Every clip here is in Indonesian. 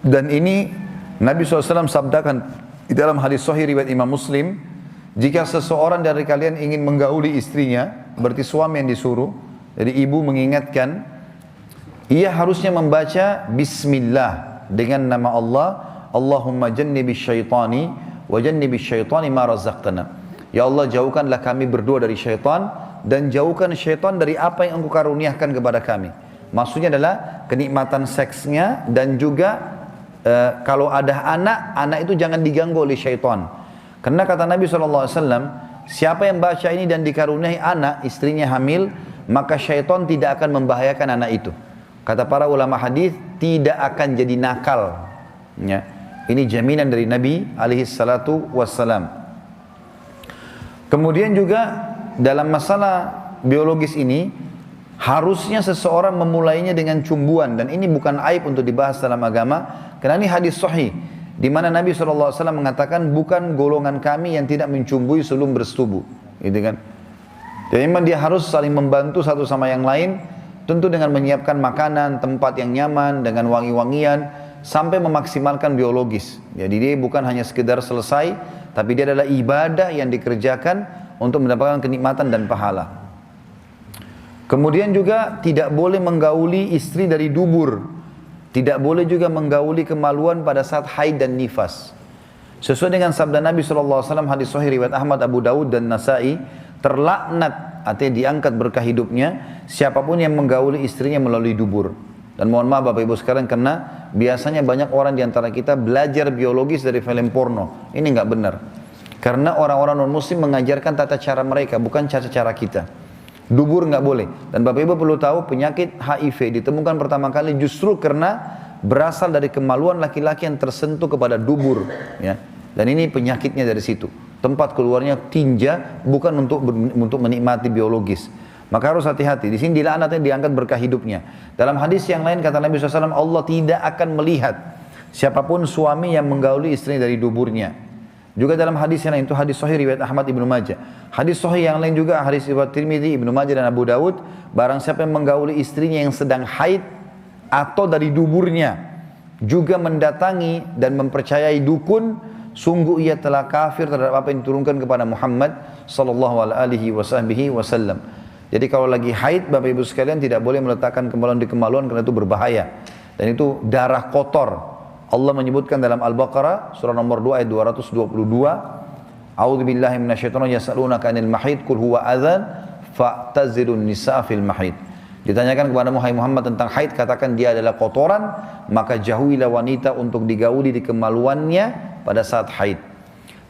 Dan ini Nabi SAW sabdakan di dalam hadis sahih riwayat Imam Muslim, jika seseorang dari kalian ingin menggauli istrinya, berarti suami yang disuruh, jadi ibu mengingatkan, ia harusnya membaca Bismillah dengan nama Allah, Allahumma jannibis syaitani wa jannibis syaitani ma razaqtana. Ya Allah, jauhkanlah kami berdua dari syaitan dan jauhkan syaitan dari apa yang Engkau karuniakan kepada kami. Maksudnya adalah kenikmatan seksnya dan juga kalau ada anak itu jangan diganggu oleh syaitan. Karena kata Nabi SAW, siapa yang baca ini dan dikaruniai anak, istrinya hamil, maka syaitan tidak akan membahayakan anak itu. Kata para ulama hadis, tidak akan jadi nakal. Ya. Ini jaminan dari Nabi SAW. Kemudian juga dalam masalah biologis ini, harusnya seseorang memulainya dengan cumbuan, dan ini bukan aib untuk dibahas dalam agama, karena ini hadis sahih di mana Nabi SAW mengatakan bukan golongan kami yang tidak mencumbui sebelum bersetubuh, gitu kan? Jadi memang dia harus saling membantu satu sama yang lain, tentu dengan menyiapkan makanan, tempat yang nyaman, dengan wangi-wangian, sampai memaksimalkan biologis. Jadi dia bukan hanya sekedar selesai, tapi dia adalah ibadah yang dikerjakan untuk mendapatkan kenikmatan dan pahala. Kemudian juga tidak boleh menggauli istri dari dubur. Tidak boleh juga menggauli kemaluan pada saat haid dan nifas. Sesuai dengan sabda Nabi SAW, hadis sahih riwayat Ahmad, Abu Dawud dan Nasai, terlaknat, artinya diangkat berkah hidupnya, siapapun yang menggauli istrinya melalui dubur. Dan mohon maaf Bapak Ibu sekalian, karena biasanya banyak orang di antara kita belajar biologis dari film porno. Ini nggak benar. Karena orang-orang non-muslim mengajarkan tata cara mereka, bukan cara-cara kita. Dubur nggak boleh. Dan Bapak Ibu perlu tahu, penyakit HIV ditemukan pertama kali justru karena berasal dari kemaluan laki-laki yang tersentuh kepada dubur, ya. Dan ini penyakitnya dari situ. Tempat keluarnya tinja, bukan untuk menikmati biologis. Maka harus hati-hati. Di sini dilaknatnya, diangkat berkah hidupnya. Dalam hadis yang lain kata Nabi SAW, Allah tidak akan melihat siapapun suami yang menggauli istrinya dari duburnya. Juga dalam hadis yang lain, itu hadis sahih riwayat Ahmad Ibnu Majah. Hadis sahih yang lain juga hadis riwayat Tirmidzi, Ibnu Majah dan Abu Dawud, barang siapa yang menggauli istrinya yang sedang haid atau dari duburnya, juga mendatangi dan mempercayai dukun, sungguh ia telah kafir terhadap apa yang diturunkan kepada Muhammad sallallahu alaihi wasallam. Jadi kalau lagi haid, Bapak Ibu sekalian, tidak boleh meletakkan kemaluan di kemaluan karena itu berbahaya. Dan itu darah kotor. Allah menyebutkan dalam Al-Baqarah surah nomor 2 ayat 222, A'udzubillahi minasyaitonir yas'alunaka 'anil mahid qul huwa adzan fa'tazilun nisaa fil mahid. Ditanyakan kepada Muhammad tentang haid, katakan dia adalah kotoran, maka jauhilah wanita untuk digauli di kemaluannya pada saat haid.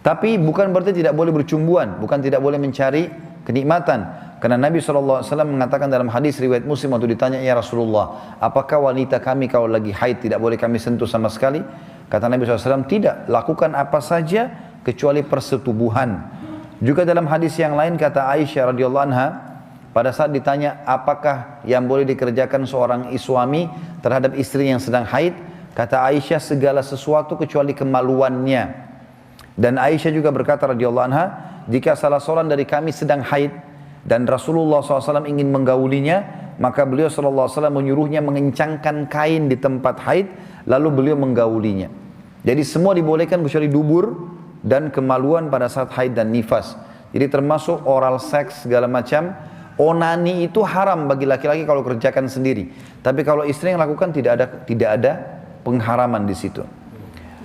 Tapi bukan berarti tidak boleh bercumbuan, bukan tidak boleh mencari kenikmatan. Karena Nabi SAW mengatakan dalam hadis riwayat Muslim waktu ditanya, ya Rasulullah, apakah wanita kami kalau lagi haid tidak boleh kami sentuh sama sekali? Kata Nabi SAW, tidak, lakukan apa saja kecuali persetubuhan. Juga dalam hadis yang lain kata Aisyah radhiyallahu anha, pada saat ditanya apakah yang boleh dikerjakan seorang suami terhadap istri yang sedang haid, kata Aisyah, segala sesuatu kecuali kemaluannya. Dan Aisyah juga berkata radhiyallahu anha, jika salah seorang dari kami sedang haid dan Rasulullah SAW ingin menggaulinya, maka beliau SAW menyuruhnya mengencangkan kain di tempat haid, lalu beliau menggaulinya. Jadi semua dibolehkan kecuali dubur dan kemaluan pada saat haid dan nifas. Jadi termasuk oral seks segala macam. Onani itu haram bagi laki-laki kalau kerjakan sendiri. Tapi kalau istri yang lakukan tidak ada pengharaman di situ.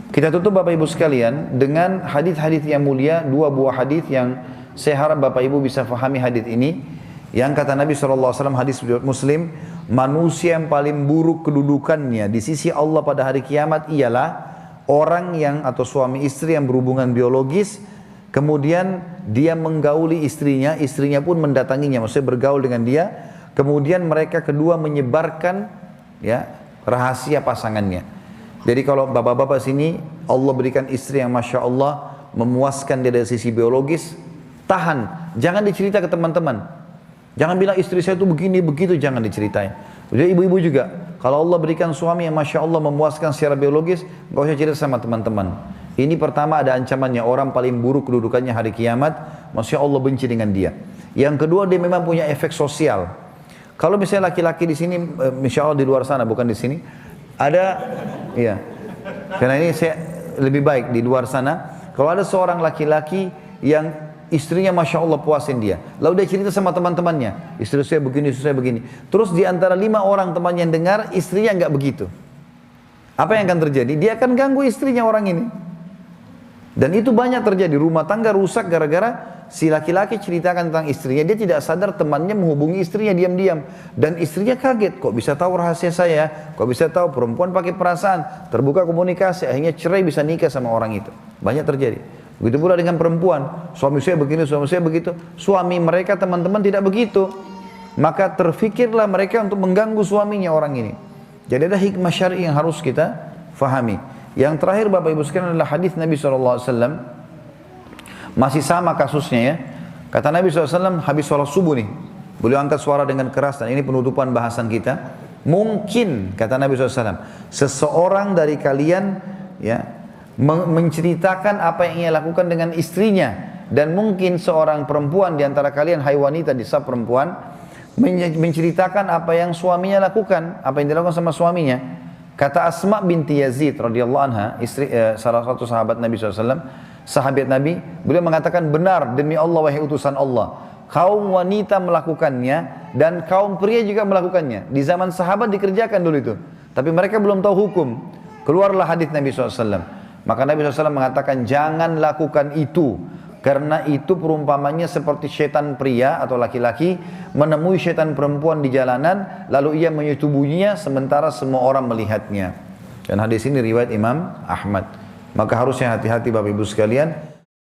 Kita tutup Bapak Ibu sekalian dengan hadis-hadis yang mulia, dua buah hadis yang saya harap Bapak Ibu bisa fahami hadis ini. Yang kata Nabi SAW, hadis Muslim, manusia yang paling buruk kedudukannya di sisi Allah pada hari kiamat ialah orang yang atau suami istri yang berhubungan biologis, kemudian dia menggauli istrinya, istrinya pun mendatanginya, maksudnya bergaul dengan dia, kemudian mereka kedua menyebarkan ya rahasia pasangannya. Jadi kalau bapak-bapak sini Allah berikan istri yang Masya Allah memuaskan dia dari sisi biologis, tahan, jangan dicerita ke teman-teman. Jangan bilang istri saya itu begini, begitu, jangan diceritain. Jadi ibu-ibu juga, kalau Allah berikan suami yang Masya Allah memuaskan secara biologis, gak usah cerita sama teman-teman. Ini pertama ada ancamannya, orang paling buruk kedudukannya hari kiamat, Masya Allah benci dengan dia. Yang kedua, dia memang punya efek sosial. Kalau misalnya laki-laki di sini, Masya Allah di luar sana, bukan di sini, Karena ini saya lebih baik di luar sana. Kalau ada seorang laki-laki yang istrinya Masya Allah puasin dia. Lalu dia cerita sama teman-temannya. Istri saya begini, istri saya begini. Terus di antara 5 orang temannya yang dengar, istrinya nggak begitu. Apa yang akan terjadi? Dia akan ganggu istrinya orang ini. Dan itu banyak terjadi. Rumah tangga rusak gara-gara si laki-laki ceritakan tentang istrinya. Dia tidak sadar temannya menghubungi istrinya diam-diam. Dan istrinya kaget. Kok bisa tahu rahasia saya? Kok bisa tahu perempuan pakai perasaan? Terbuka komunikasi. Akhirnya cerai, bisa nikah sama orang itu. Banyak terjadi. Begitu pula dengan perempuan. Suami saya begini, suami saya begitu. Suami mereka teman-teman tidak begitu. Maka terfikirlah mereka untuk mengganggu suaminya orang ini. Jadi ada hikmah syar'i yang harus kita fahami. Yang terakhir Bapak Ibu sekalian adalah hadis Nabi SAW. Masih sama kasusnya ya. Kata Nabi SAW habis sholat subuh nih. Beliau angkat suara dengan keras dan ini penutupan bahasan kita. Mungkin kata Nabi SAW, seseorang dari kalian ya menceritakan apa yang ia lakukan dengan istrinya. Dan mungkin seorang perempuan di antara kalian, hai wanita di sab perempuan, menceritakan apa yang suaminya lakukan, apa yang dilakukan sama suaminya. Kata Asma binti Yazid radhiyallahu anha, istri salah satu sahabat Nabi SAW, sahabat Nabi, beliau mengatakan, benar demi Allah wahai utusan Allah, kaum wanita melakukannya dan kaum pria juga melakukannya. Di zaman sahabat dikerjakan dulu itu, tapi mereka belum tahu hukum. Keluarlah hadis Nabi SAW. Maka Nabi SAW mengatakan, jangan lakukan itu. Karena itu perumpamannya seperti setan pria atau laki-laki menemui setan perempuan di jalanan, lalu ia menyetubuhinya sementara semua orang melihatnya. Dan hadis ini riwayat Imam Ahmad. Maka harusnya hati-hati Bapak Ibu sekalian.